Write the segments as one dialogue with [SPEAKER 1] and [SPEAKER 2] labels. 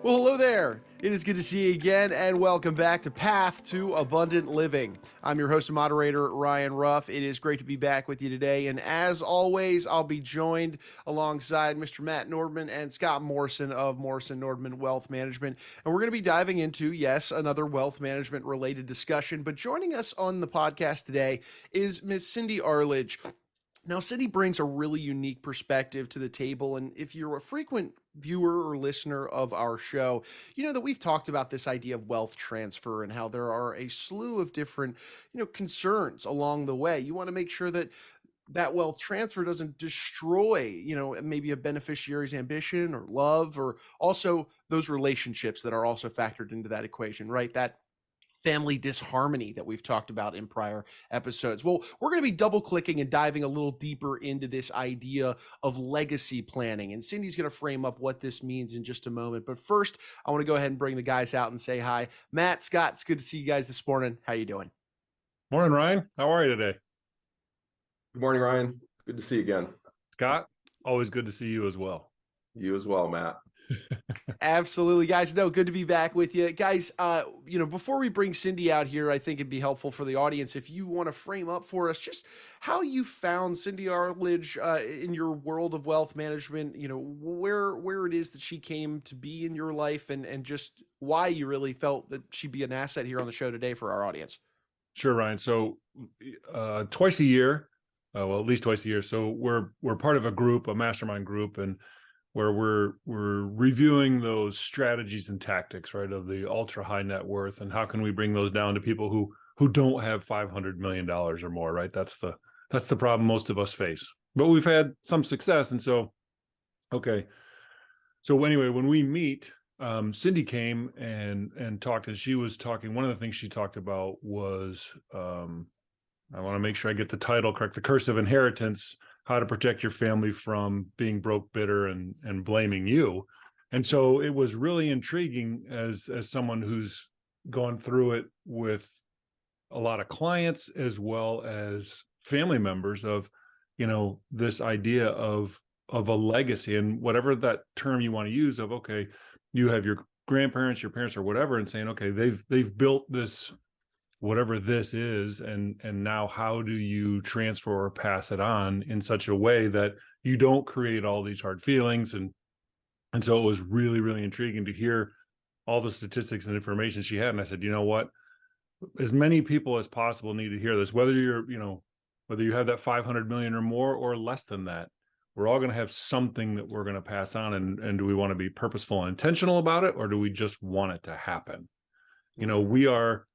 [SPEAKER 1] Well, hello there. It is good to see you again, and welcome back to Path to Abundant Living. I'm your host and moderator, Ryan Ruff. It is great to be back with you today, and as always, I'll be joined alongside Mr. Matt Nordman and Scott Morrison of Morrison Nordman Wealth Management, and we're going to be diving into, yes, another wealth management related discussion, but joining us on the podcast today is Miss Cindy Arledge. Now, Cindy brings a really unique perspective to the table. And if you're a frequent viewer or listener of our show, you know that we've talked about this idea of wealth transfer and how there are a slew of different, concerns along the way. You want to make sure that that wealth transfer doesn't destroy, maybe a beneficiary's ambition or love, or also those relationships that are also factored into that equation, right? That family disharmony that we've talked about in prior episodes. Well, we're going to be double clicking and diving a little deeper into this idea of legacy planning. And Cindy's going to frame up what this means in just a moment. But first, I want to go ahead and bring the guys out and say hi. Matt, Scott, it's good to see you guys this morning. How you doing?
[SPEAKER 2] Morning, Ryan. How are you today?
[SPEAKER 3] Good morning, Ryan. Good to see you again.
[SPEAKER 2] Scott, always good to see you as well.
[SPEAKER 3] You as well, Matt.
[SPEAKER 1] Absolutely, guys. No, good to be back with you guys. Before we bring Cindy out here, I think it'd be helpful for the audience if you want to frame up for us just how you found Cindy Arledge in your world of wealth management, where it is that she came to be in your life, and just why you really felt that she'd be an asset here on the show today for our audience.
[SPEAKER 2] Sure, Ryan. So twice a year, well, at least twice a year. So we're part of a group, a mastermind group, and where we're reviewing those strategies and tactics, right, of the ultra high net worth, and how can we bring those down to people who don't have $500 million or more, right? That's the problem most of us face. But we've had some success, and so okay. So anyway, when we meet, Cindy came and talked, and she was talking. One of the things she talked about was, I want to make sure I get the title correct: the curse of inheritance. How to protect your family from being broke, bitter, and blaming you. And so it was really intriguing as someone who's gone through it with a lot of clients as well as family members of, this idea of a legacy, and whatever that term you want to use of, okay, you have your grandparents, your parents, or whatever, and saying, okay, they've built this, whatever this is, and now how do you transfer or pass it on in such a way that you don't create all these hard feelings. And so it was really, really intriguing to hear all the statistics and information she had. And I said, you know what, as many people as possible need to hear this, whether whether you have that 500 million or more or less than that. We're all going to have something that we're going to pass on. And do we want to be purposeful and intentional about it, or do we just want it to happen? We are,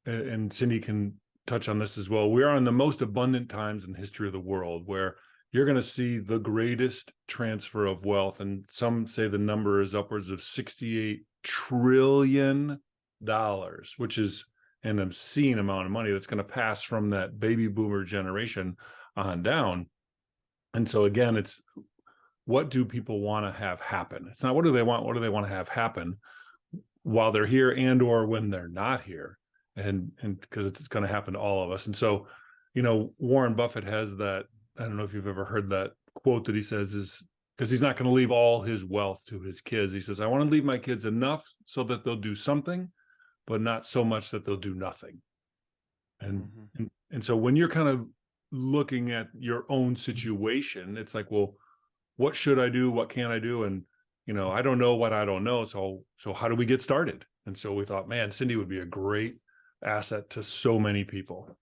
[SPEAKER 2] and Cindy can touch on this as well, we are in the most abundant times in the history of the world, where you're going to see the greatest transfer of wealth. And some say the number is upwards of $68 trillion, which is an obscene amount of money that's going to pass from that baby boomer generation on down. And so again, it's, what do people want to have happen? It's not what do they want to have happen while they're here and or when they're not here. And because it's going to happen to all of us. And so, Warren Buffett has that, I don't know if you've ever heard that quote that he says is, because he's not going to leave all his wealth to his kids. He says, I want to leave my kids enough so that they'll do something, but not so much that they'll do nothing. And so when you're kind of looking at your own situation, it's like, well, what should I do? What can I do? And, I don't know what I don't know. So how do we get started? And so we thought, man, Cindy would be a great asset to so many people.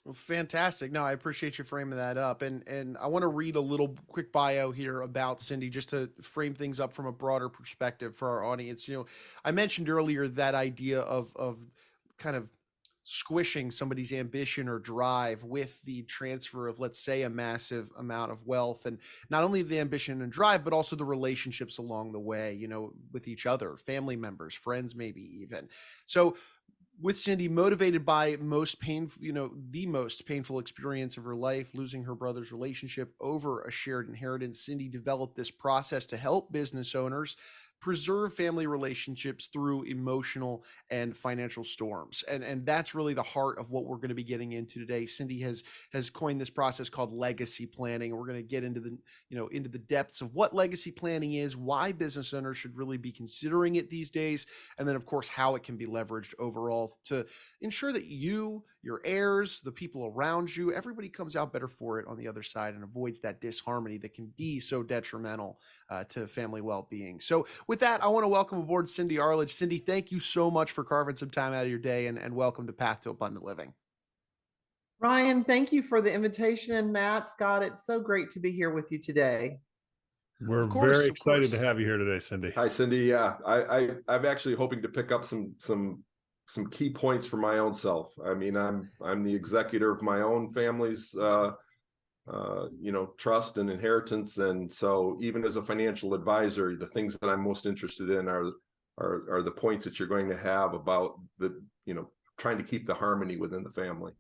[SPEAKER 1] Well, fantastic. No, I appreciate you framing that up. And I want to read a little quick bio here about Cindy, just to frame things up from a broader perspective for our audience. I mentioned earlier that idea of kind of squishing somebody's ambition or drive with the transfer of, let's say, a massive amount of wealth, and not only the ambition and drive, but also the relationships along the way, with each other, family members, friends, maybe even. So with Cindy, motivated by the most painful experience of her life, losing her brother's relationship over a shared inheritance, Cindy developed this process to help business owners preserve family relationships through emotional and financial storms. And that's really the heart of what we're going to be getting into today. Cindy has coined this process called legacy planning. We're going to get into the depths of what legacy planning is, why business owners should really be considering it these days, and then of course how it can be leveraged overall to ensure that you, your heirs, the people around you, everybody comes out better for it on the other side and avoids that disharmony that can be so detrimental to family well-being. So with that, I want to welcome aboard Cindy Arledge. Cindy, thank you so much for carving some time out of your day, and welcome to Path to Abundant Living.
[SPEAKER 4] Ryan, thank you for the invitation. And Matt, Scott, it's so great to be here with you today.
[SPEAKER 2] We're
[SPEAKER 1] Of course,
[SPEAKER 2] very
[SPEAKER 1] of
[SPEAKER 2] excited
[SPEAKER 1] course.
[SPEAKER 2] to have you here today, Cindy.
[SPEAKER 3] Hi, Cindy. Yeah, I'm actually hoping to pick up some key points for my own self. I mean, I'm the executor of my own family's trust and inheritance, and so even as a financial advisor, the things that I'm most interested in are the points that you're going to have about trying to keep the harmony within the family.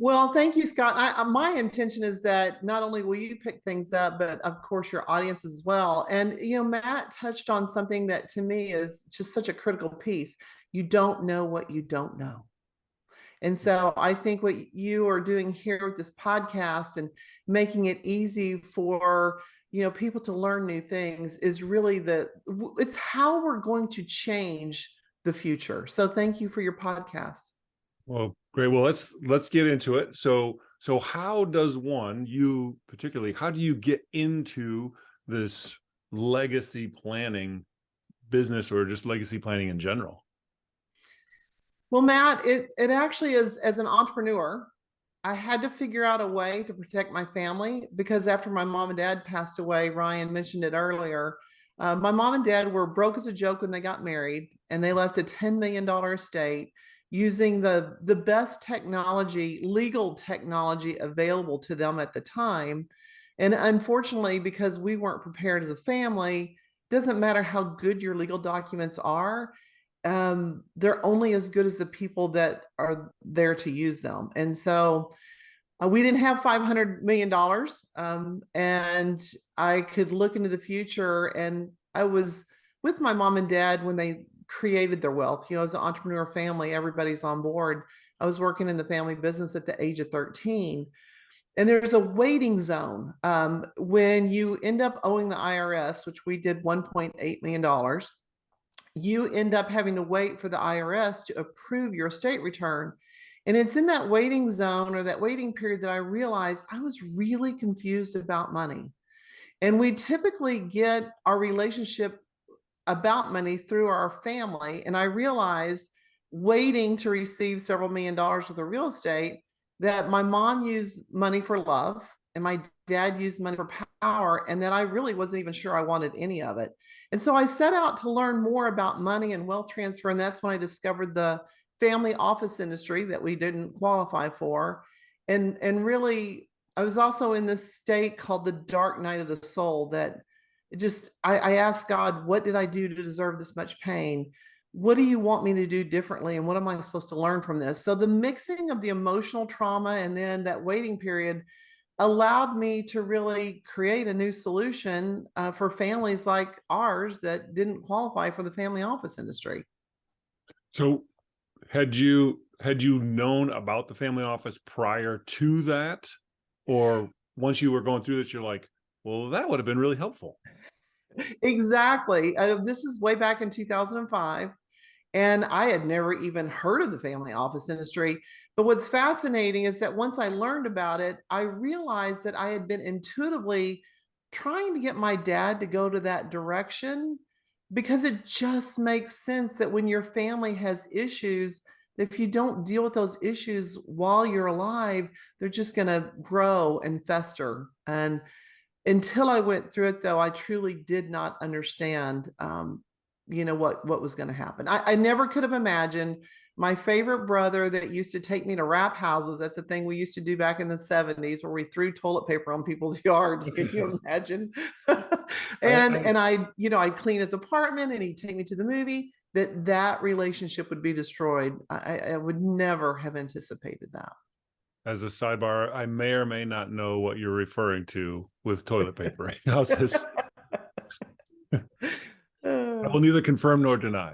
[SPEAKER 4] Well, thank you, Scott. My intention is that not only will you pick things up, but of course your audience as well. And, Matt touched on something that to me is just such a critical piece. You don't know what you don't know. And so I think what you are doing here with this podcast and making it easy for, people to learn new things is really it's how we're going to change the future. So thank you for your podcast.
[SPEAKER 2] Well, great. Well, let's get into it. So how does you particularly, how do you get into this legacy planning business, or just legacy planning in general?
[SPEAKER 4] Well, Matt, it actually is, as an entrepreneur, I had to figure out a way to protect my family, because after my mom and dad passed away, Ryan mentioned it earlier, my mom and dad were broke as a joke when they got married, and they left a $10 million estate using the best technology, legal technology available to them at the time. And unfortunately, because we weren't prepared as a family, doesn't matter how good your legal documents are, they're only as good as the people that are there to use them. And so we didn't have $500 million, and I could look into the future. And I was with my mom and dad when they created their wealth. As an entrepreneur family, everybody's on board. I was working in the family business at the age of 13. And there's a waiting zone. When you end up owing the IRS, which we did $1.8 million, you end up having to wait for the IRS to approve your estate return. And it's in that waiting zone, or that waiting period, that I realized I was really confused about money. And we typically get our relationship about money through our family. And I realized, waiting to receive several $1 million worth of real estate, that my mom used money for love and my dad used money for power, and that I really wasn't even sure I wanted any of it. And so I set out to learn more about money and wealth transfer. And that's when I discovered the family office industry that we didn't qualify for. And really, I was also in this state called the dark night of the soul, that I asked God, what did I do to deserve this much pain? What do you want me to do differently? And what am I supposed to learn from this? So the mixing of the emotional trauma and then that waiting period allowed me to really create a new solution for families like ours that didn't qualify for the family office industry.
[SPEAKER 2] So had you known about the family office prior to that, or once you were going through this, you're like, well, that would have been really helpful?
[SPEAKER 4] Exactly. This is way back in 2005. And I had never even heard of the family office industry. But what's fascinating is that once I learned about it, I realized that I had been intuitively trying to get my dad to go to that direction, because it just makes sense that when your family has issues, if you don't deal with those issues while you're alive, they're just going to grow and fester. And until I went through it, though, I truly did not understand what was going to happen. I never could have imagined my favorite brother that used to take me to wrap houses. That's the thing we used to do back in the 70s, where we threw toilet paper on people's yards. Can you imagine? and I'd clean his apartment, and he'd take me to the movie. That relationship would be destroyed. I would never have anticipated that.
[SPEAKER 2] As a sidebar, I may or may not know what you're referring to with toilet paper houses. will neither confirm nor deny.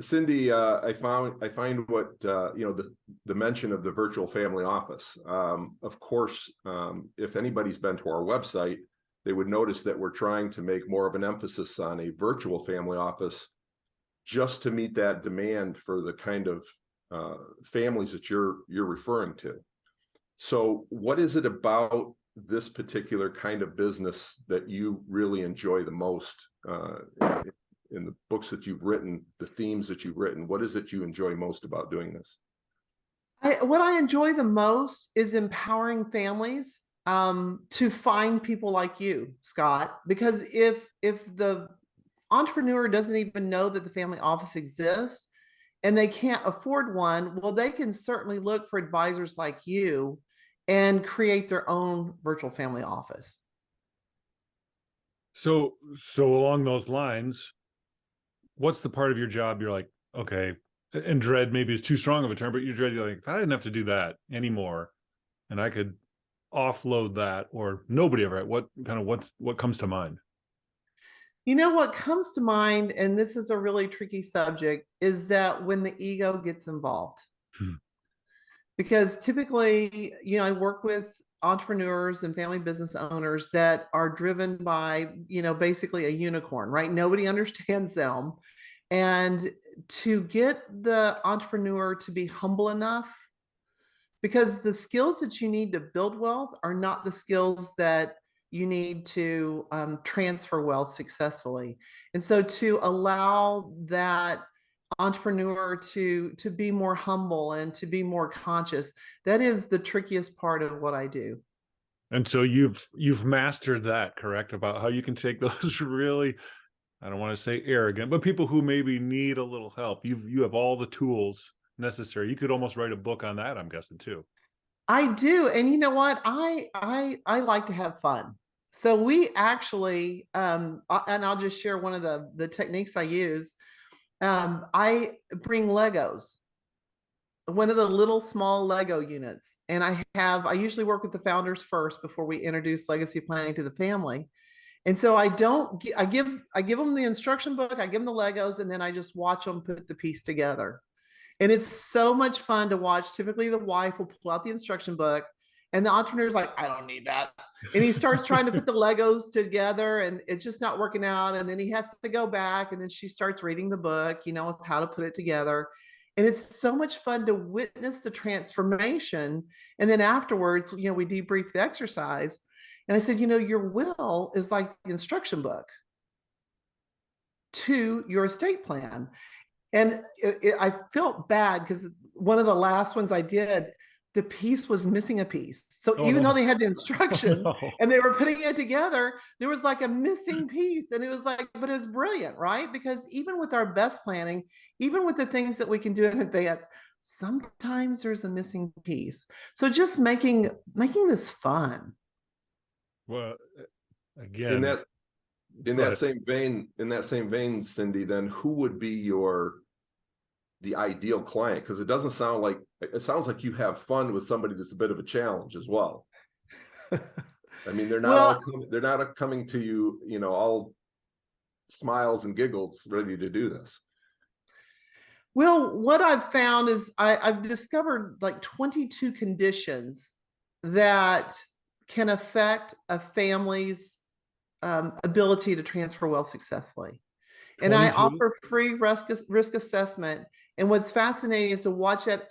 [SPEAKER 3] Cindy, I find what the mention of the virtual family office. Of course, if anybody's been to our website, they would notice that we're trying to make more of an emphasis on a virtual family office, just to meet that demand for the kind of families that you're referring to. So, what is it about this particular kind of business that you really enjoy the most? In the books that you've written, the themes that you've written, what is it you enjoy most about doing this?
[SPEAKER 4] What I enjoy the most is empowering families to find people like you, Scott, because if the entrepreneur doesn't even know that the family office exists and they can't afford one, well, they can certainly look for advisors like you and create their own virtual family office.
[SPEAKER 2] So along those lines, what's the part of your job you're like, okay, and dread maybe is too strong of a term, but you're like, if I didn't have to do that anymore and I could offload that, or nobody ever, what comes to mind?
[SPEAKER 4] You know, what comes to mind, and this is a really tricky subject, is that when the ego gets involved. Because typically, I work with entrepreneurs and family business owners that are driven by, basically a unicorn, right? Nobody understands them. And to get the entrepreneur to be humble enough, because the skills that you need to build wealth are not the skills that you need to transfer wealth successfully. And so to allow that entrepreneur to be more humble and to be more conscious, that is the trickiest part of what I do.
[SPEAKER 2] And so you've mastered that, correct? About how you can take those really, I don't want to say arrogant, but people who maybe need a little help. You have all the tools necessary. You could almost write a book on that, I'm guessing, too.
[SPEAKER 4] I do. And you know what? I like to have fun. So we actually, and I'll just share one of the techniques I use. I bring Legos, one of the little small Lego units. And I usually work with the founders first before we introduce legacy planning to the family. And so I give them the instruction book, I give them the Legos, and then I just watch them put the piece together. And it's so much fun to watch. Typically the wife will pull out the instruction book and the entrepreneur's like, I don't need that. And he starts trying to put the Legos together and it's just not working out. And then he has to go back and then she starts reading the book, of how to put it together. And it's so much fun to witness the transformation. And then afterwards, we debrief the exercise. And I said, your will is like the instruction book to your estate plan. And I felt bad because one of the last ones I did, the piece was missing a piece. So even though they had the instructions and they were putting it together, there was like a missing piece. And it was like, but it was brilliant, right? Because even with our best planning, even with the things that we can do in advance, sometimes there's a missing piece. So just making this fun.
[SPEAKER 2] Well, again,
[SPEAKER 3] in that same vein, Cindy, then who would be the ideal client? Because it sounds like you have fun with somebody that's a bit of a challenge as well. I mean, they're not not coming to you, all smiles and giggles, ready to do this.
[SPEAKER 4] Well, what I've found is I've discovered like 22 conditions that can affect a family's ability to transfer wealth successfully. And 22? I offer free risk assessment. And what's fascinating is to watch that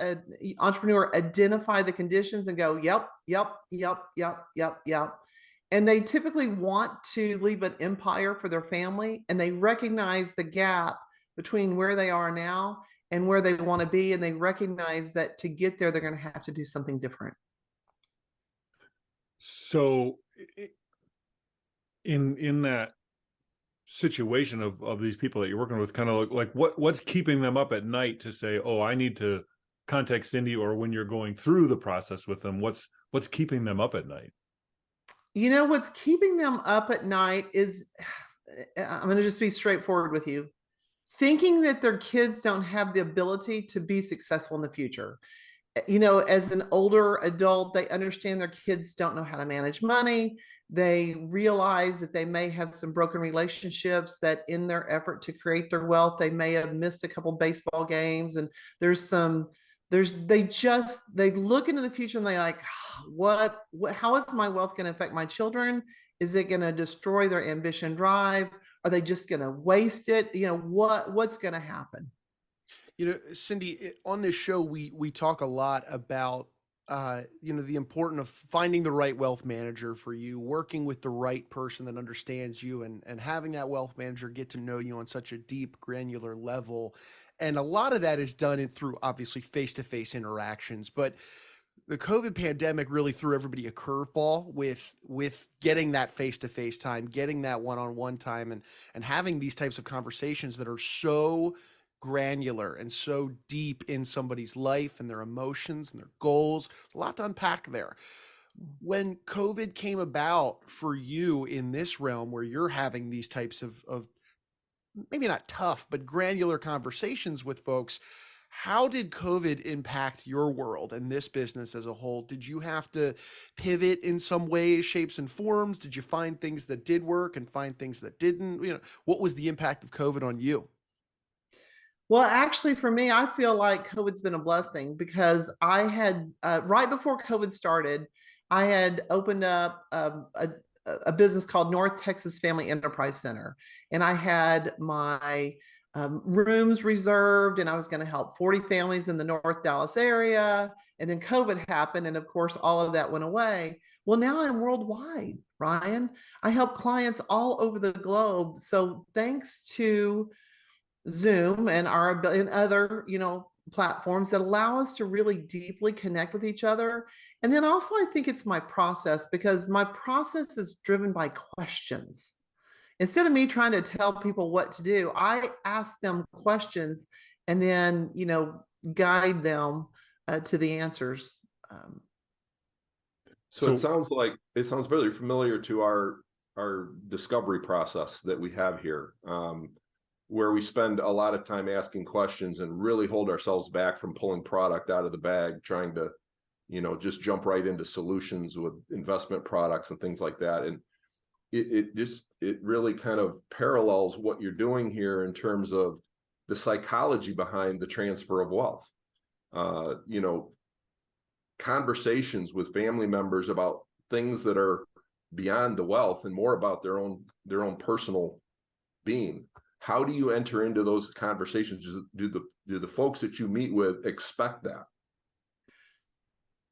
[SPEAKER 4] entrepreneur identify the conditions and go, yep. And they typically want to leave an empire for their family. And they recognize the gap between where they are now and where they want to be. And they recognize that to get there, they're going to have to do something different.
[SPEAKER 2] So in that situation of these people that you're working with, kind of like what's keeping them up at night to say, oh, I need to contact Cindy, or when you're going through the process with them, what's keeping them up at night?
[SPEAKER 4] What's keeping them up at night is, I'm going to just be straightforward with you, thinking that their kids don't have the ability to be successful in the future. as an older adult, they understand their kids don't know how to manage money. They realize that they may have some broken relationships, that in their effort to create their wealth, they may have missed a couple baseball games. And they look into the future and they like, how is my wealth going to affect my children? Is it going to destroy their ambition drive? Are they just going to waste it? What's going to happen?
[SPEAKER 1] Cindy, on this show, we talk a lot about the importance of finding the right wealth manager for you, working with the right person that understands you, and having that wealth manager get to know you on such a deep, granular level. And a lot of that is done through obviously face-to-face interactions, but the COVID pandemic really threw everybody a curveball with getting that face-to-face time, getting that one-on-one time, and having these types of conversations that are so granular and so deep in somebody's life and their emotions and their goals. There's a lot to unpack there. When COVID came about for you in this realm where you're having these types of maybe not tough, but granular conversations with folks, how did COVID impact your world and this business as a whole? Did you have to pivot in some ways, shapes, and forms? Did you find things that did work and find things that didn't? What was the impact of COVID on you?
[SPEAKER 4] Well, actually, for me, I feel like COVID's been a blessing because I had, right before COVID started, I had opened up a business called North Texas Family Enterprise Center. And I had my rooms reserved, and I was going to help 40 families in the North Dallas area. And then COVID happened. And of course, all of that went away. Well, now I'm worldwide, Ryan. I help clients all over the globe. So thanks to Zoom and other, platforms that allow us to really deeply connect with each other. And then also, I think it's my process, because my process is driven by questions. Instead of me trying to tell people what to do, I ask them questions and then, guide them to the answers.
[SPEAKER 3] So it sounds very familiar to our discovery process that we have here. Where we spend a lot of time asking questions and really hold ourselves back from pulling product out of the bag, trying to, just jump right into solutions with investment products and things like that. And it really kind of parallels what you're doing here in terms of the psychology behind the transfer of wealth. Conversations with family members about things that are beyond the wealth and more about their own personal being. How do you enter into those conversations? Do the folks that you meet with expect that?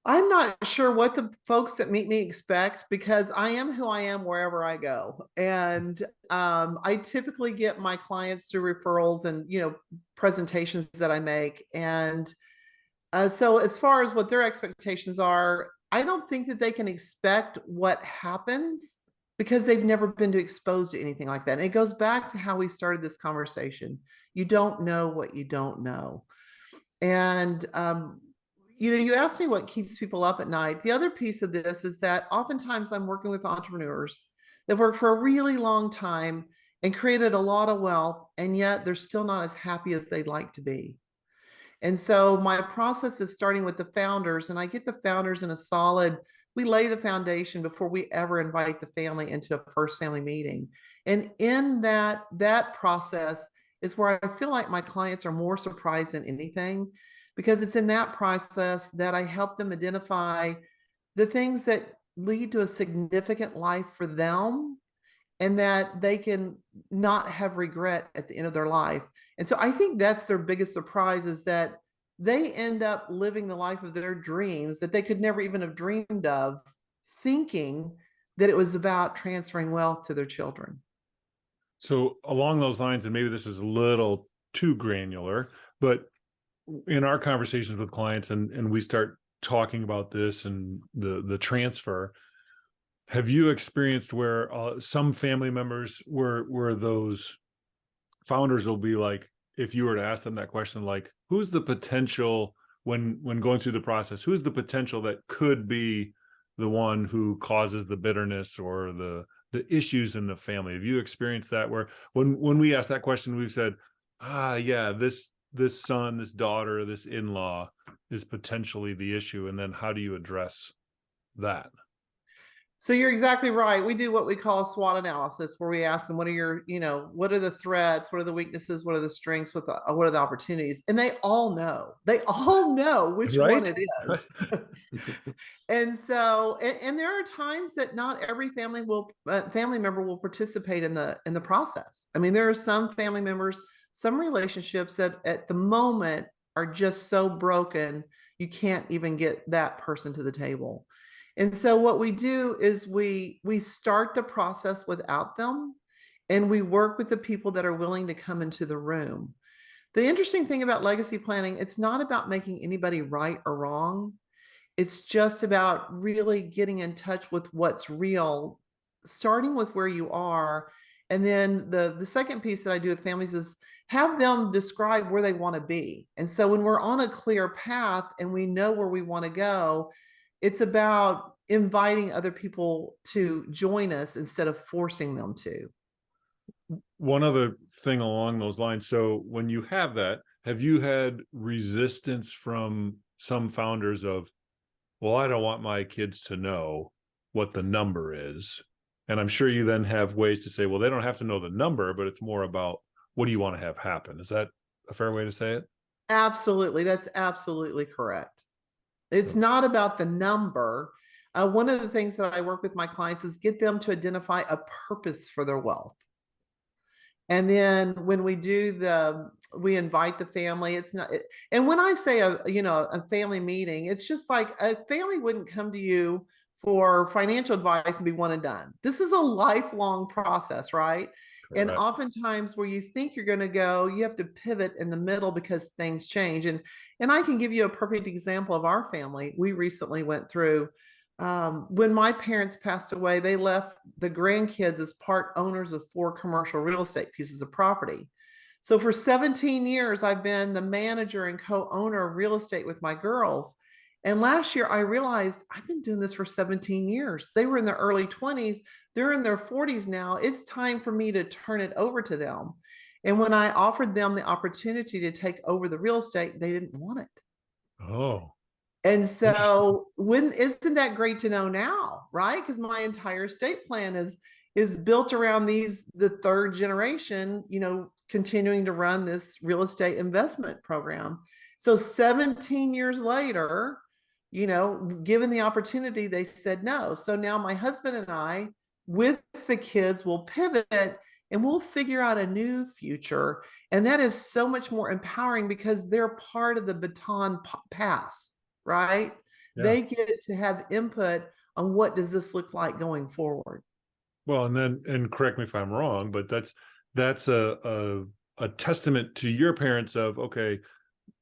[SPEAKER 4] I'm not sure what the folks that meet me expect, because I am who I am wherever I go. And I typically get my clients through referrals and, presentations that I make. And so as far as what their expectations are, I don't think that they can expect what happens, because they've never been exposed to anything like that. And it goes back to how we started this conversation. You don't know what you don't know. And, you asked me what keeps people up at night. The other piece of this is that oftentimes I'm working with entrepreneurs that worked for a really long time and created a lot of wealth, and yet they're still not as happy as they'd like to be. And so my process is starting with the founders, and I get the founders in we lay the foundation before we ever invite the family into a first family meeting. And in that process is where I feel like my clients are more surprised than anything, because it's in that process that I help them identify the things that lead to a significant life for them, and that they can not have regret at the end of their life. And so I think that's their biggest surprise, is that they end up living the life of their dreams that they could never even have dreamed of, thinking that it was about transferring wealth to their children.
[SPEAKER 2] So along those lines, and maybe this is a little too granular, but in our conversations with clients and we start talking about this and the transfer, have you experienced where some family members where those founders will be like, if you were to ask them that question, like, who's the potential when going through the process, who's the potential that could be the one who causes the bitterness or the issues in the family? Have you experienced that, where when we ask that question, we've said, yeah, this son, this daughter, this in-law is potentially the issue, and then how do you address that?
[SPEAKER 4] So you're exactly right. We do what we call a SWOT analysis, where we ask them, what are your, what are the threats? What are the weaknesses? What are the strengths? What are the opportunities? And they all know. They all know which one
[SPEAKER 2] Right?
[SPEAKER 4] it is. And so, and there are times that not every family member will participate in the process. I mean, there are some family members, some relationships that at the moment are just so broken, you can't even get that person to the table. And so what we do is we start the process without them, and we work with the people that are willing to come into the room. The interesting thing about legacy planning, it's not about making anybody right or wrong. It's just about really getting in touch with what's real, starting with where you are. And then the second piece that I do with families is have them describe where they want to be. And so when we're on a clear path and we know where we want to go, it's about inviting other people to join us instead of forcing them to.
[SPEAKER 2] One other thing along those lines. So when you have that, have you had resistance from some founders of, well, I don't want my kids to know what the number is? And I'm sure you then have ways to say, well, they don't have to know the number, but it's more about what do you want to have happen? Is that a fair way to say it?
[SPEAKER 4] Absolutely. That's absolutely correct. It's not about the number. One of the things that I work with my clients is get them to identify a purpose for their wealth. And then when we we invite the family, it's not, and when I say a family meeting, it's just like a family wouldn't come to you for financial advice and be one and done. This is a lifelong process, right? And
[SPEAKER 2] Correct.
[SPEAKER 4] oftentimes where you think you're going to go, you have to pivot in the middle because things change. And I can give you a perfect example of our family. We recently went through, when my parents passed away, they left the grandkids as part owners of 4 commercial real estate pieces of property. So for 17 years, I've been the manager and co-owner of real estate with my girls. And last year I realized I've been doing this for 17 years. They were in their early 20s. They're in their 40s now. It's time for me to turn it over to them. And when I offered them the opportunity to take over the real estate, they didn't want it.
[SPEAKER 2] Oh.
[SPEAKER 4] And so isn't that great to know now, right? Because my entire estate plan is built around the third generation, continuing to run this real estate investment program. So 17 years later, given the opportunity, they said no. So now my husband and I, with the kids, will pivot and we'll figure out a new future. And that is so much more empowering because they're part of the baton pass, right?
[SPEAKER 2] Yeah.
[SPEAKER 4] They get to have input on what does this look like going forward.
[SPEAKER 2] Well, and correct me if I'm wrong, but that's a testament to your parents of, okay,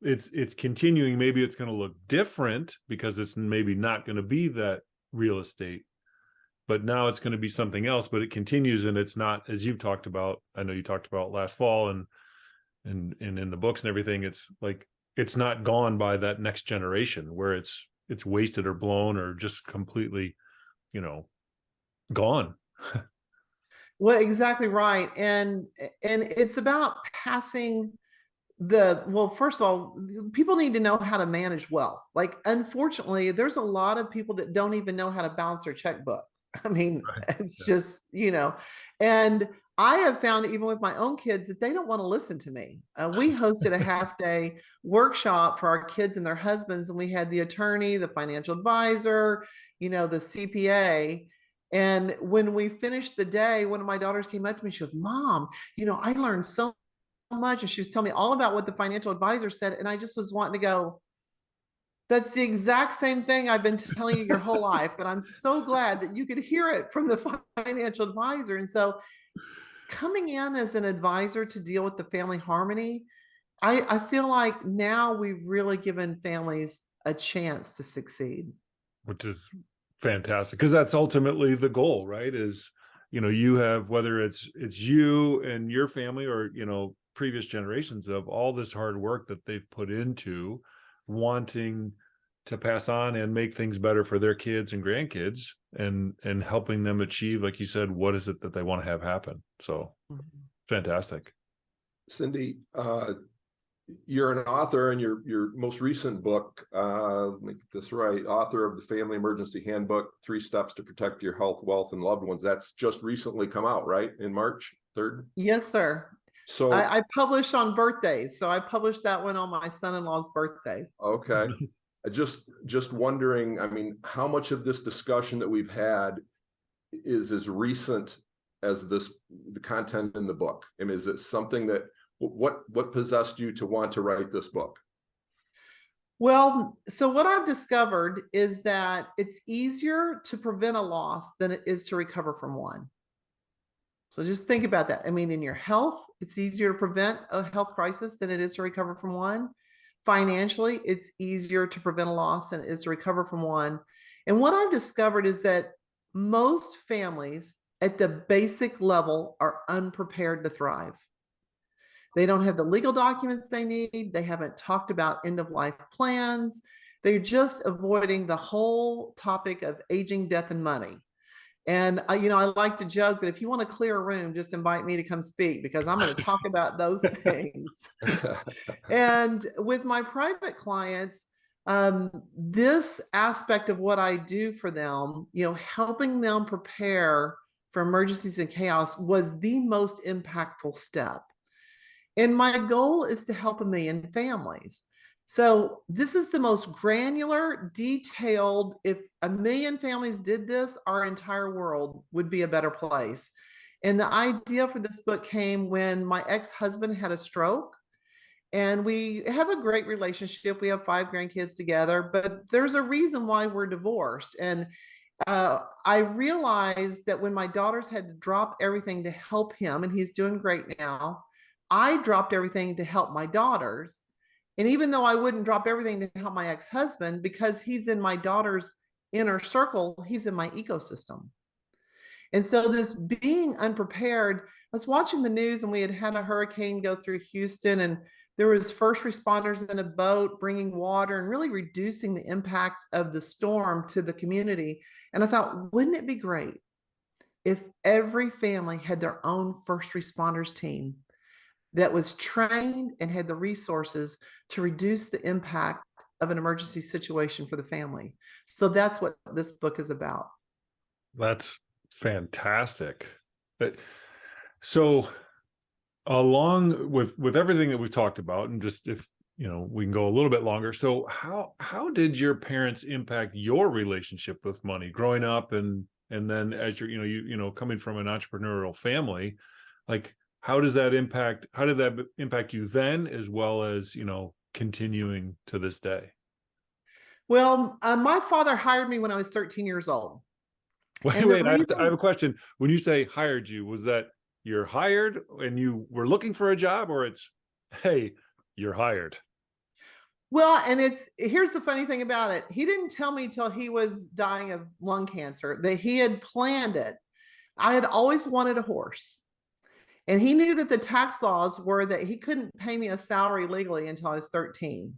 [SPEAKER 2] it's continuing. Maybe it's going to look different because it's maybe not going to be that real estate, but now it's going to be something else, but it continues. And it's not, as you've talked about, I know you talked about last fall and in the books and everything, it's like, it's not gone by that next generation where it's wasted or blown or just completely, gone.
[SPEAKER 4] Well, exactly right. And it's about passing first of all, people need to know how to manage wealth. Like, unfortunately, there's a lot of people that don't even know how to balance their checkbook. I mean,
[SPEAKER 2] Right.
[SPEAKER 4] it's just, and I have found even with my own kids that they don't want to listen to me. We hosted a half-day workshop for our kids and their husbands, and we had the attorney, the financial advisor, the CPA. And when we finished the day, one of my daughters came up to me. She goes, "Mom, I learned so much." And she was telling me all about what the financial advisor said. And I just was wanting to go, that's the exact same thing I've been telling you your whole life, but I'm so glad that you could hear it from the financial advisor. And so coming in as an advisor to deal with the family harmony, I feel like now we've really given families a chance to succeed.
[SPEAKER 2] Which is fantastic, because that's ultimately the goal, right? Is, you have, whether it's you and your family or, previous generations of all this hard work that they've put into wanting to pass on and make things better for their kids and grandkids and helping them achieve, like you said, what is it that they want to have happen. So fantastic.
[SPEAKER 3] Cindy, you're an author, and your most recent book, let me get this right, author of the Family Emergency Handbook, 3 Steps to Protect Your Health, Wealth, and Loved Ones. That's just recently come out, right? In March 3rd.
[SPEAKER 4] Yes, sir.
[SPEAKER 3] So,
[SPEAKER 4] I publish on birthdays. So I published that one on my son-in-law's birthday.
[SPEAKER 3] okay. I just wondering, I mean, how much of this discussion that we've had is as recent as the content in the book? I mean, is it something that, what possessed you to want to write this book?
[SPEAKER 4] Well, so what I've discovered is that it's easier to prevent a loss than it is to recover from one. So just think about that. I mean, in your health, it's easier to prevent a health crisis than it is to recover from one. Financially, it's easier to prevent a loss than it is to recover from one. And what I've discovered is that most families at the basic level are unprepared to thrive. They don't have the legal documents they need. They haven't talked about end of life plans. They're just avoiding the whole topic of aging, death, and money. And I like to joke that if you want to clear a room, just invite me to come speak, because I'm going to talk about those things. And with my private clients, this aspect of what I do for them, helping them prepare for emergencies and chaos, was the most impactful step. And my goal is to help 1 million families. So this is the most granular, detailed. If 1 million families did this, our entire world would be a better place. And the idea for this book came when my ex-husband had a stroke. And we have a great relationship. We have 5 grandkids together, but there's a reason why we're divorced. And I realized that when my daughters had to drop everything to help him, and he's doing great now, I dropped everything to help my daughters. And even though I wouldn't drop everything to help my ex-husband, because he's in my daughter's inner circle, he's in my ecosystem. And so this being unprepared, I was watching the news, and we had a hurricane go through Houston, and there was first responders in a boat bringing water and really reducing the impact of the storm to the community. And I thought, wouldn't it be great if every family had their own first responders team that was trained and had the resources to reduce the impact of an emergency situation for the family? So that's what this book is about.
[SPEAKER 2] That's fantastic. So along with everything that we've talked about, and just if we can go a little bit longer, so how did your parents impact your relationship with money growing up, and then as you're coming from an entrepreneurial family, like how did that impact you then, as well as continuing to this day?
[SPEAKER 4] Well, my father hired me when I was 13 years old.
[SPEAKER 2] Wait, I have a question. When you say hired you, was that you're hired and you were looking for a job, or it's, hey, you're hired?
[SPEAKER 4] Well, and here's the funny thing about it. He didn't tell me till he was dying of lung cancer that he had planned it. I had always wanted a horse. And he knew that the tax laws were that he couldn't pay me a salary legally until I was 13.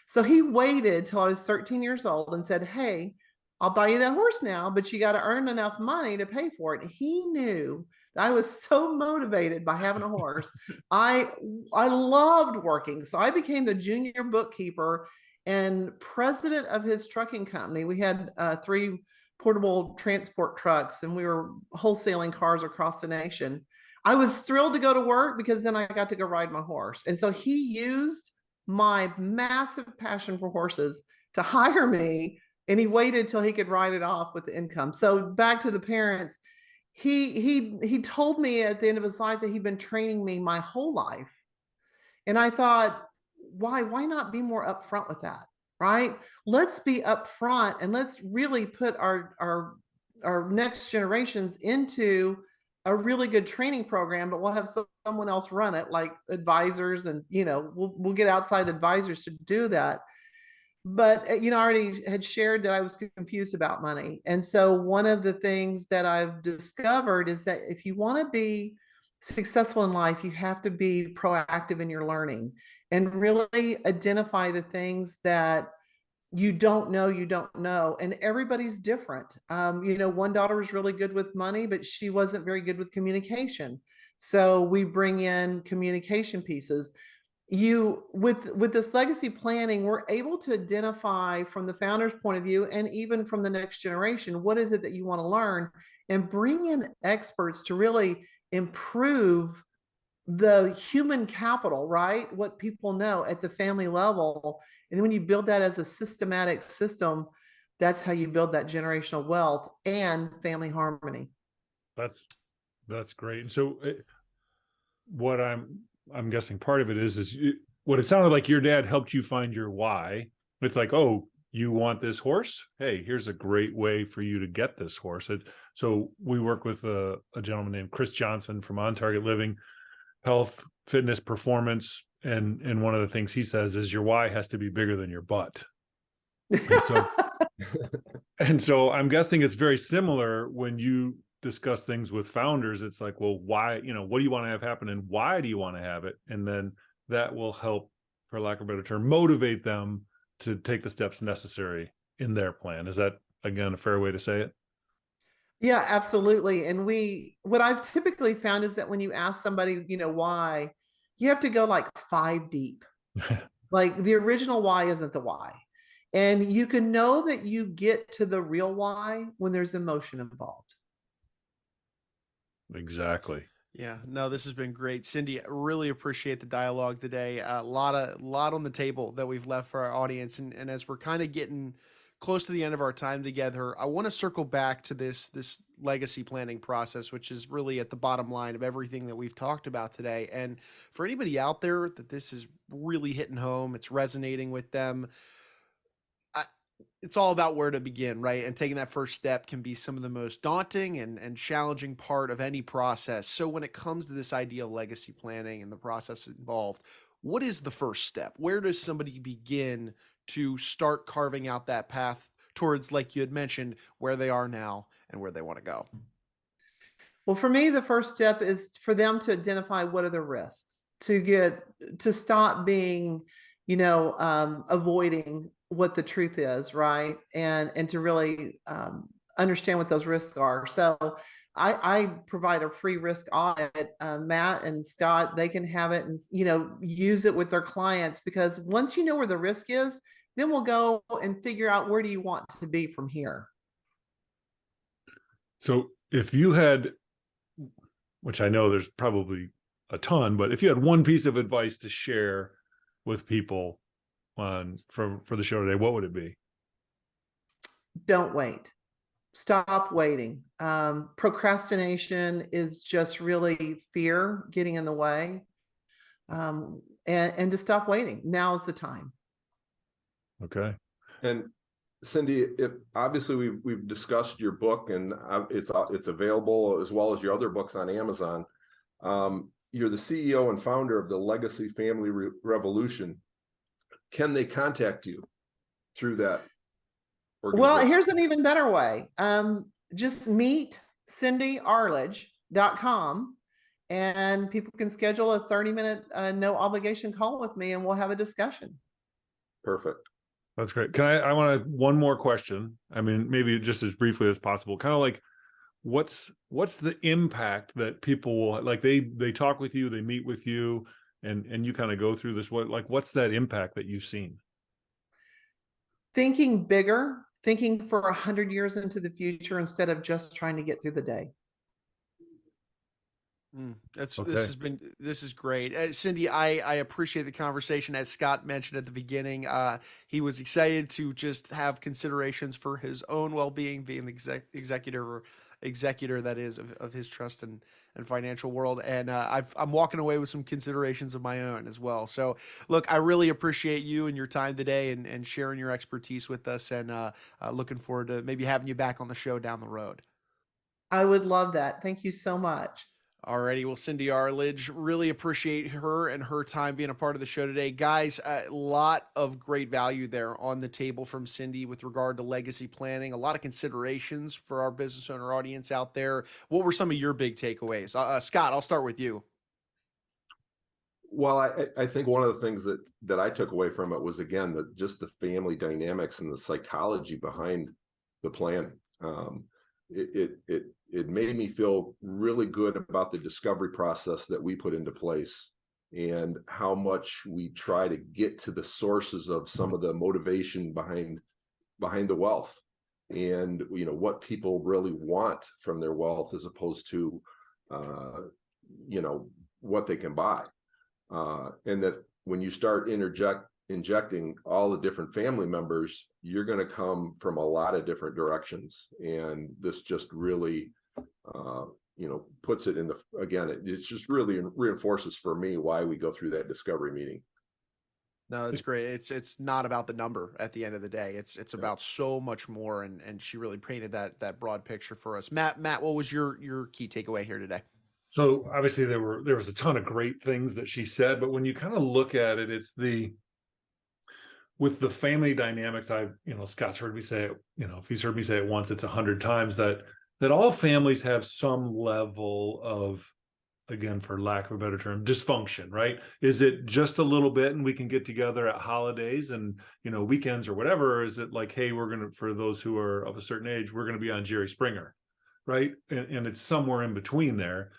[SPEAKER 4] So he waited till I was 13 years old and said, hey, I'll buy you that horse now, but you got to earn enough money to pay for it. He knew that I was so motivated by having a horse. I loved working. So I became the junior bookkeeper and president of his trucking company. We had 3 portable transport trucks, and we were wholesaling cars across the nation. I was thrilled to go to work because then I got to go ride my horse. And so he used my massive passion for horses to hire me, and he waited till he could write it off with the income. So back to the parents, he told me at the end of his life that he'd been training me my whole life. And I thought, why not be more upfront with that, right? Let's be upfront, and let's really put our next generations into a really good training program, but we'll have someone else run it, like advisors, and we'll get outside advisors to do that. But I already had shared that I was confused about money. And so one of the things that I've discovered is that if you want to be successful in life, you have to be proactive in your learning and really identify the things that you don't know. And everybody's different. One daughter was really good with money, but she wasn't very good with communication. So we bring in communication pieces. you with this legacy planning, we're able to identify from the founder's point of view and even from the next generation, what is it that you want to learn, and bring in experts to really improve the human capital, right? What people know at the family level. And then when you build that as a systematic system, that's how you build that generational wealth and family harmony.
[SPEAKER 2] That's great. And so what I'm guessing part of it is what it sounded like your dad helped you find your why. It's like, oh, you want this horse? Hey, here's a great way for you to get this horse. So we work with a gentleman named Chris Johnson from On Target Living, health, fitness, performance. And one of the things he says is your why has to be bigger than your butt. And so I'm guessing it's very similar when you discuss things with founders. It's like, well, why, what do you want to have happen and why do you want to have it? And then that will help, for lack of a better term, motivate them to take the steps necessary in their plan. Is that, again, a fair way to say it?
[SPEAKER 4] Yeah, absolutely. And what I've typically found is that when you ask somebody, why, you have to go like 5 deep. Like the original why isn't the why. And you can know that you get to the real why when there's emotion involved.
[SPEAKER 2] Exactly.
[SPEAKER 1] Yeah, no, this has been great. Cindy, I really appreciate the dialogue today. A lot on the table that we've left for our audience. And as we're kind of getting close to the end of our time together, I want to circle back to this legacy planning process, which is really at the bottom line of everything that we've talked about today. And for anybody out there that this is really hitting home, it's resonating with them, it's all about where to begin, right? And taking that first step can be some of the most daunting and challenging part of any process. So when it comes to this idea of legacy planning and the process involved, what is the first step? Where does somebody begin to start carving out that path towards, like you had mentioned, where they are now and where they want to go?
[SPEAKER 4] Well, for me, the first step is for them to identify what are the risks, to stop being, avoiding what the truth is, right? And to really understand what those risks are. So I provide a free risk audit. Matt and Scott, they can have it and use it with their clients, because once you know where the risk is, then we'll go and figure out where do you want to be from here.
[SPEAKER 2] So if you had, which I know there's probably a ton, but if you had one piece of advice to share with people for the show today, what would it be?
[SPEAKER 4] Don't wait. Stop waiting. Procrastination is just really fear getting in the way. And to stop waiting. Now is the time.
[SPEAKER 2] Okay.
[SPEAKER 3] And Cindy, obviously we've discussed your book, and it's available as well as your other books on Amazon. You're the CEO and founder of the Legacy Family Revolution. Can they contact you through that?
[SPEAKER 4] Well, here's an even better way. Just meet cindyarledge.com, and people can schedule a 30-minute no obligation call with me, and we'll have a discussion.
[SPEAKER 3] Perfect.
[SPEAKER 2] That's great. I want one more question. I mean, maybe just as briefly as possible, kind of like what's the impact that people will like, they talk with you, they meet with you, and you kind of go through this, what's that impact that you've seen?
[SPEAKER 4] Thinking bigger, thinking for 100 years into the future instead of just trying to get through the day.
[SPEAKER 1] Okay. This is great. Cindy, I appreciate the conversation. As Scott mentioned at the beginning, he was excited to just have considerations for his own well-being, being the executor that is of his trust and financial world. And I'm walking away with some considerations of my own as well. So look, I really appreciate you and your time today and sharing your expertise with us, and looking forward to maybe having you back on the show down the road.
[SPEAKER 4] I would love that. Thank you so much.
[SPEAKER 1] Alrighty, well, Cindy Arledge, really appreciate her and her time being a part of the show today. Guys, a lot of great value there on the table from Cindy with regard to legacy planning, a lot of considerations for our business owner audience out there. What were some of your big takeaways? Scott, I'll start with you.
[SPEAKER 3] Well, I think one of the things that I took away from it was, again, just the family dynamics and the psychology behind the planning. It made me feel really good about the discovery process that we put into place and how much we try to get to the sources of some of the motivation behind the wealth, and what people really want from their wealth as opposed to what they can buy, and that when you start injecting all the different family members, you're going to come from a lot of different directions, and this just really puts it in the, again, it's just really reinforces for me why we go through that discovery meeting.
[SPEAKER 1] No, that's great. It's not about the number at the end of the day. It's
[SPEAKER 3] Yeah.
[SPEAKER 1] about so much more, and she really painted that broad picture for us. Matt, what was your key takeaway here today?
[SPEAKER 2] So obviously there was a ton of great things that she said, but when you kind of look at it, it's with the family dynamics. Scott's heard me say it, if he's heard me say it once, it's 100 times that all families have some level of, again, for lack of a better term, dysfunction, right? Is it just a little bit and we can get together at holidays and, weekends or whatever? Or is it like, hey, for those who are of a certain age, we're going to be on Jerry Springer, right? And it's somewhere in between there.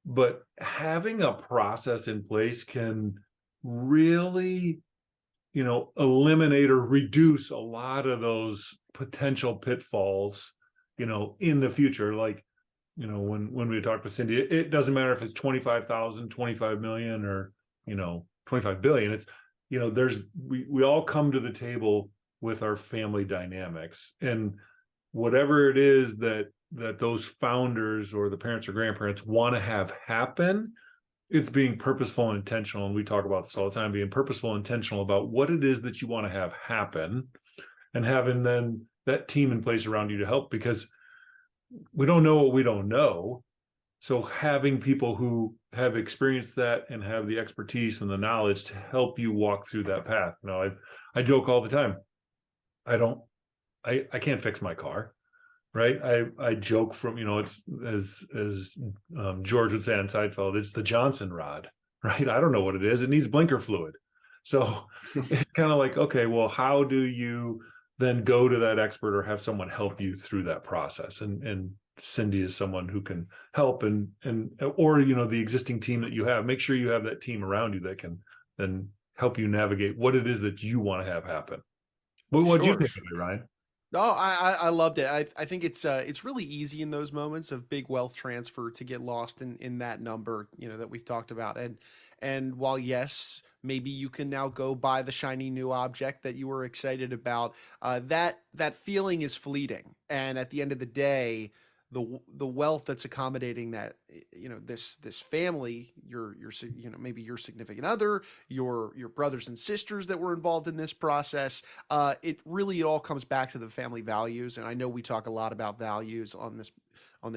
[SPEAKER 2] But having a process in place can really, eliminate or reduce a lot of those potential pitfalls, in the future. Like, when we talk to Cindy, it doesn't matter if it's 25,000, 25 million, or, 25 billion. It's, we all come to the table with our family dynamics, and whatever it is that those founders or the parents or grandparents want to have happen, it's being purposeful and intentional. And we talk about this all the time, being purposeful and intentional about what it is that you want to have happen, and having then that team in place around you to help, because we don't know what we don't know. So having people who have experienced that and have the expertise and the knowledge to help you walk through that path. I joke all the time. I can't fix my car, right? I joke from, it's as George would say on Seinfeld, it's the Johnson rod, right? I don't know what it is. It needs blinker fluid. So it's kind of like, okay, well, how do you then go to that expert or have someone help you through that process? And Cindy is someone who can help, or the existing team that you have, make sure you have that team around you that can then help you navigate what it is that you want to have happen. What do you think of it, Ryan?
[SPEAKER 1] No, I loved it. I think it's really easy in those moments of big wealth transfer to get lost in that number, that we've talked about. And while yes, maybe you can now go buy the shiny new object that you were excited about, that feeling is fleeting. And at the end of the day, the wealth that's accommodating that, this family, your maybe your significant other, your brothers and sisters that were involved in this process, it all comes back to the family values. And I know we talk a lot about values on this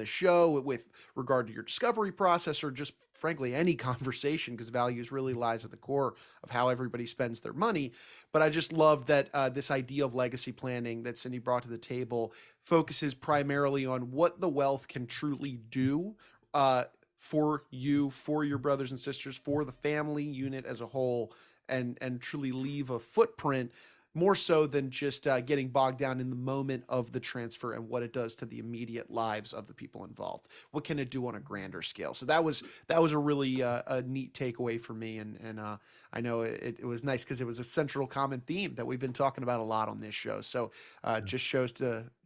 [SPEAKER 1] show with regard to your discovery process, or just frankly any conversation, because values really lies at the core of how everybody spends their money. But I just love that this idea of legacy planning that Cindy brought to the table focuses primarily on what the wealth can truly do for you, for your brothers and sisters, for the family unit as a whole, and truly leave a footprint, more so than just getting bogged down in the moment of the transfer and what it does to the immediate lives of the people involved. What can it do on a grander scale? So that was a really a neat takeaway for me, and I know it was nice because it was a central common theme that we've been talking about a lot on this show. So just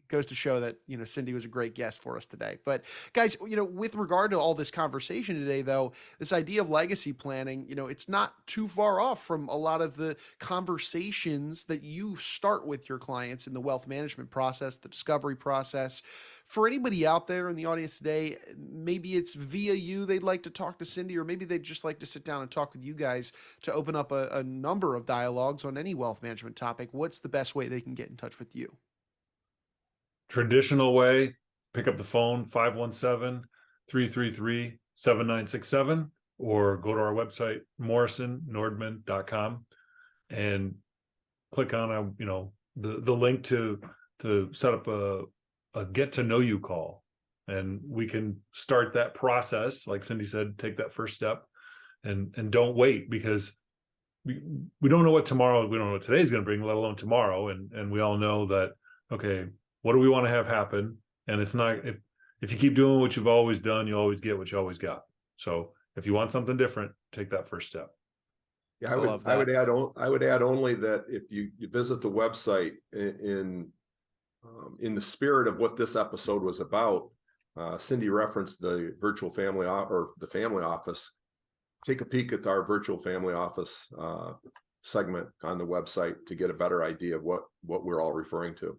[SPEAKER 1] goes to show that, Cindy was a great guest for us today. But guys, with regard to all this conversation today, though, this idea of legacy planning, it's not too far off from a lot of the conversations that you start with your clients in the wealth management process, the discovery process. For anybody out there in the audience today, maybe it's via you they'd like to talk to Cindy, or maybe they'd just like to sit down and talk with you guys to open up a number of dialogues on any wealth management topic. What's the best way they can get in touch with you?
[SPEAKER 2] Traditional way, pick up the phone, 517-333-7967, or go to our website, morrisonnordman.com, and click on the link to set up a get to know you call, and we can start that process. Like Cindy said, take that first step, and don't wait, because we don't know what we don't know what today's going to bring, let alone tomorrow. And we all know that, okay, what do we want to have happen? And it's not, if you keep doing what you've always done, you always get what you always got. So if you want something different, take that first step.
[SPEAKER 3] Yeah,
[SPEAKER 1] love
[SPEAKER 3] I would
[SPEAKER 1] that.
[SPEAKER 3] I would add only that if you visit the website in the spirit of what this episode was about, Cindy referenced the virtual family or the family office. Take a peek at our virtual family office segment on the website to get a better idea of what we're all referring to.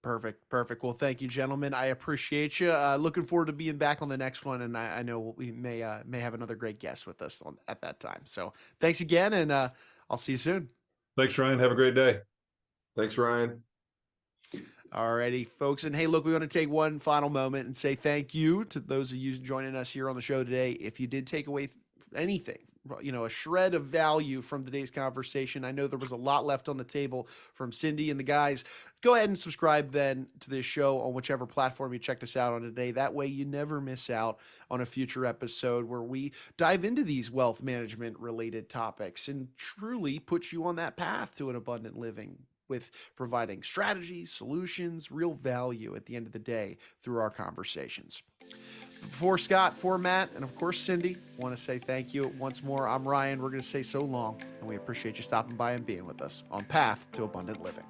[SPEAKER 1] Perfect. Perfect. Well, thank you, gentlemen. I appreciate you. Looking forward to being back on the next one. And I know we may have another great guest with us at that time. So thanks again. And I'll see you soon.
[SPEAKER 2] Thanks, Ryan. Have a great day.
[SPEAKER 3] Thanks, Ryan.
[SPEAKER 1] Alrighty, folks. And hey, look, we want to take one final moment and say thank you to those of you joining us here on the show today. If you did take away anything, a shred of value from today's conversation, I know there was a lot left on the table from Cindy and the guys. Go ahead and subscribe then to this show on whichever platform you checked us out on today. That way you never miss out on a future episode where we dive into these wealth management related topics and truly put you on that path to an abundant living, with providing strategies, solutions, real value at the end of the day through our conversations. For Scott, for Matt, and of course Cindy, I want to say thank you once more. I'm Ryan. We're going to say so long, and we appreciate you stopping by and being with us on Path to Abundant Living.